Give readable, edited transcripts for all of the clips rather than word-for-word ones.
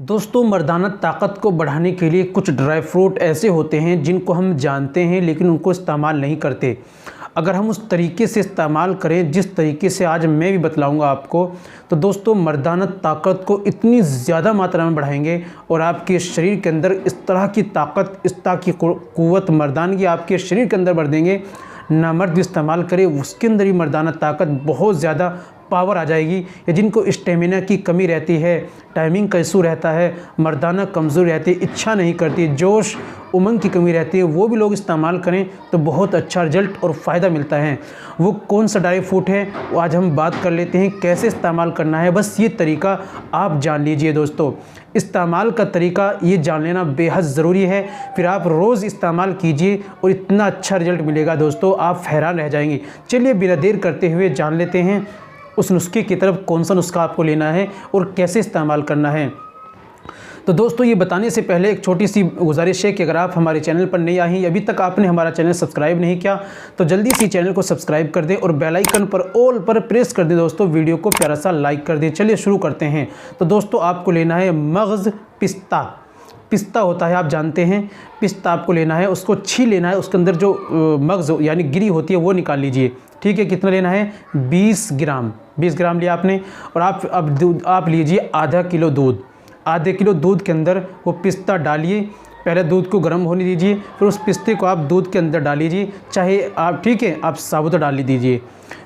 दोस्तों, मर्दाना ताकत को बढ़ाने के लिए कुछ ड्राई फ्रूट ऐसे होते हैं जिनको हम जानते हैं लेकिन उनको इस्तेमाल नहीं करते। अगर हम उस तरीके से इस्तेमाल करें जिस तरीके से आज मैं भी बतलाऊंगा आपको, तो दोस्तों मर्दाना ताकत को इतनी ज़्यादा मात्रा में बढ़ाएंगे और आपके शरीर के अंदर इस तरह की ताकत, इस तरह की क़ुव्वत मर्दानगी आपके शरीर के अंदर भर देंगे। ना मर्द इस्तेमाल करे उसके अंदर ही मर्दाना ताकत, बहुत ज़्यादा पावर आ जाएगी। या जिनको स्टेमिना की कमी रहती है, टाइमिंग का इशू रहता है, मर्दाना कमज़ोर रहती है, इच्छा नहीं करती, जोश उमंग की कमी रहती है, वो भी लोग इस्तेमाल करें तो बहुत अच्छा रिजल्ट और फ़ायदा मिलता है। वो कौन सा ड्राई फ्रूट है वो आज हम बात कर लेते हैं, कैसे इस्तेमाल करना है। बस ये तरीका आप जान लीजिए दोस्तों। इस्तेमाल का तरीका ये जान लेना बेहद ज़रूरी है, फिर आप रोज़ इस्तेमाल कीजिए और इतना अच्छा रिजल्ट मिलेगा दोस्तों, आप हैरान रह जाएंगे। चलिए बिना देर करते हुए जान लेते हैं उस नुस्खे की तरफ, कौन सा नुस्खा आपको लेना है और कैसे इस्तेमाल करना है। तो दोस्तों ये बताने से पहले एक छोटी सी गुजारिश है कि अगर आप हमारे चैनल पर नए आए हैं, अभी तक आपने हमारा चैनल सब्सक्राइब नहीं किया तो जल्दी से चैनल को सब्सक्राइब कर दें और बेल आइकन पर ऑल पर प्रेस कर दें दोस्तों। वीडियो को प्यारा सा लाइक कर दें। चलिए शुरू करते हैं। तो दोस्तों आपको लेना है मगज़ पिस्ता। पिस्ता होता है, आप जानते हैं, पिस्ता आपको लेना है, उसको छील लेना है, उसके अंदर जो मगज़ यानी गिरी होती है वो निकाल लीजिए। ठीक है, कितना लेना है? 20 ग्राम। 20 ग्राम लिया आपने। और अब दूध आप लीजिए आधा किलो दूध। आधे किलो दूध के अंदर वो पिस्ता डालिए। पहले दूध को गर्म होने दीजिए, फिर उस पिस्ते को आप दूध के अंदर डाल लीजिए, चाहे आप, ठीक है, आप साबुत डाल दीजिए।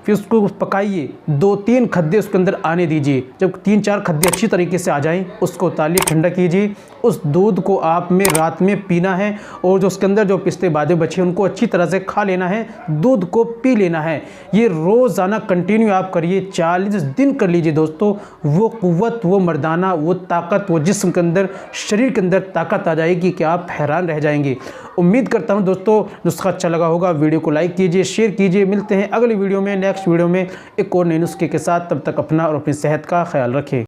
फिर उसको पकाइए, 2-3 खद्दे उसके अंदर आने दीजिए। जब 3-4 खद्दे अच्छी तरीके से आ जाएं, उसको उतारिए, ठंडा कीजिए। उस दूध को आप में रात में पीना है और जो उसके अंदर जो पिस्ते बादे बचे उनको अच्छी तरह से खा लेना है, दूध को पी लेना है। ये रोज़ाना कंटिन्यू आप करिए, 40 दिन कर लीजिए दोस्तों। वो क़ुव्वत, वो मर्दाना, वो ताकत, वो जिस्म के अंदर, शरीर के अंदर ताकत आ जाएगी कि आप हैरान रह जाएंगे। उम्मीद करता हूं दोस्तों नुस्खा अच्छा लगा होगा। वीडियो को लाइक कीजिए, शेयर कीजिए। मिलते हैं अगली वीडियो में, नेक्स्ट वीडियो में एक और नए नुस्खे के साथ। तब तक अपना और अपनी सेहत का ख्याल रखें।